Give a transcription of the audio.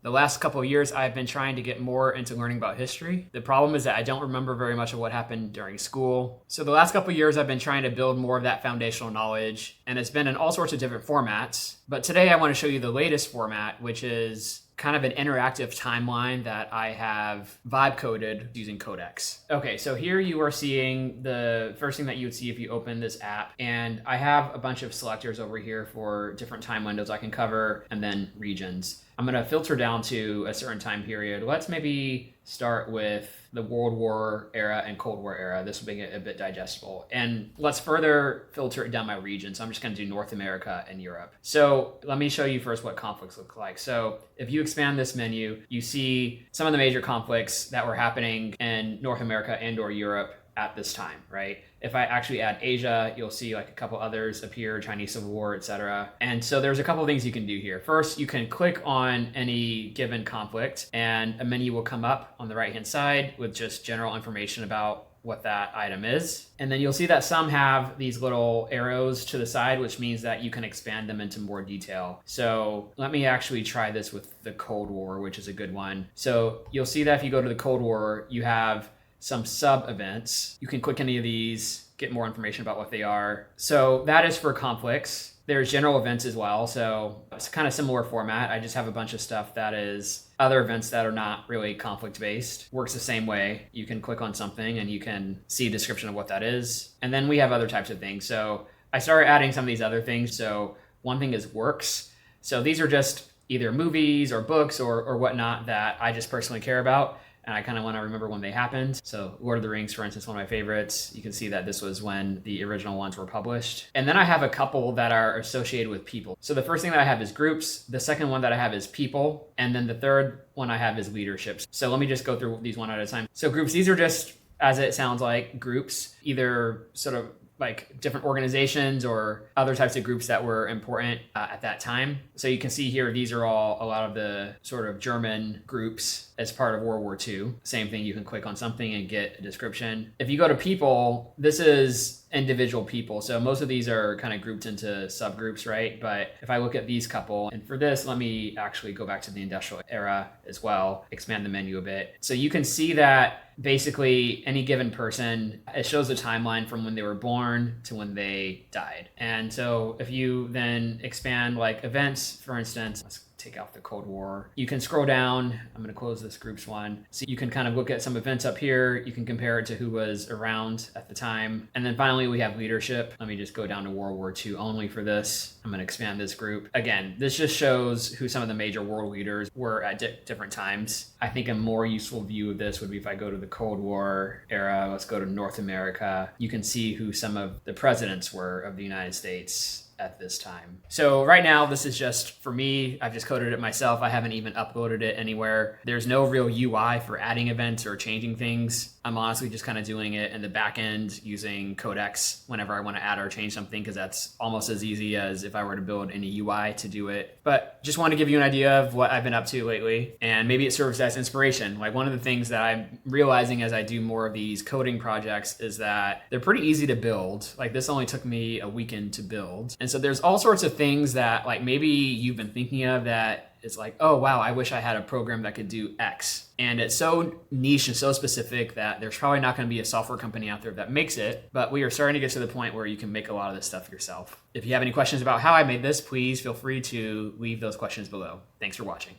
The last couple of years, I've been trying to get more into learning about history. The problem is that I don't remember very much of what happened during school. So the last couple of years, I've been trying to build more of that foundational knowledge, and it's been in all sorts of different formats. But today I want to show you the latest format, which is kind of an interactive timeline that I have vibe coded using Codex. Okay, so here you are seeing the first thing that you would see if you open this app. And I have a bunch of selectors over here for different time windows I can cover and then regions. I'm gonna filter down to a certain time period. Let's maybe start with the World War era and Cold War era. This will make it a bit digestible. And let's further filter it down by region. So I'm just gonna do North America and Europe. So let me show you first what conflicts look like. So if you expand this menu, you see some of the major conflicts that were happening in North America and or Europe at this time, right? If I actually add Asia, you'll see like a couple others appear, Chinese Civil War, etc. And so there's a couple of things you can do here. First, you can click on any given conflict and a menu will come up on the right-hand side with just general information about what that item is. And then you'll see that some have these little arrows to the side, which means that you can expand them into more detail. So let me actually try this with the Cold War, which is a good one. So you'll see that if you go to the Cold War, you have some sub events. You can click any of these, get more information about what they are. So that is for conflicts. There's general events as well. So it's kind of similar format. I just have a bunch of stuff that is other events that are not really conflict based. Works the same way. You can click on something and you can see a description of what that is. And then we have other types of things. So I started adding some of these other things. So one thing is works. So these are just either movies or books or whatnot that I just personally care about. And I kind of want to remember when they happened. So Lord of the Rings, for instance, one of my favorites. You can see that this was when the original ones were published. And then I have a couple that are associated with people. So the first thing that I have is groups. The second one that I have is people. And then the third one I have is leadership. So let me just go through these one at a time. So groups, these are just, as it sounds like, groups, either sort of like different organizations or other types of groups that were important at that time. So you can see here, these are all a lot of the sort of German groups as part of World War II. Same thing, you can click on something and get a description. If you go to people, this is individual people. So most of these are kind of grouped into subgroups, right? But if I look at these couple, and for this, let me actually go back to the industrial era as well, expand the menu a bit. So you can see that basically any given person, it shows the timeline from when they were born to when they died. And so if you then expand like events, for instance, let's take out the Cold War. You can scroll down. I'm going to close this groups one. So you can kind of look at some events up here. You can compare it to who was around at the time. And then finally, we have leadership. Let me just go down to World War II only for this. I'm going to expand this group. Again, this just shows who some of the major world leaders were at different times. I think a more useful view of this would be if I go to the Cold War era. Let's go to North America. You can see who some of the presidents were of the United States at this time. So right now, this is just for me. I've just coded it myself. I haven't even uploaded it anywhere. There's no real UI for adding events or changing things. I'm honestly just kind of doing it in the back end using Codex whenever I want to add or change something, because that's almost as easy as if I were to build any UI to do it. But just want to give you an idea of what I've been up to lately, and maybe it serves as inspiration. Like one of the things that I'm realizing as I do more of these coding projects is that they're pretty easy to build. Like this only took me a weekend to build. And so there's all sorts of things that like maybe you've been thinking of that it's like, oh, wow, I wish I had a program that could do X. And it's so niche and so specific that there's probably not going to be a software company out there that makes it. But we are starting to get to the point where you can make a lot of this stuff yourself. If you have any questions about how I made this, please feel free to leave those questions below. Thanks for watching.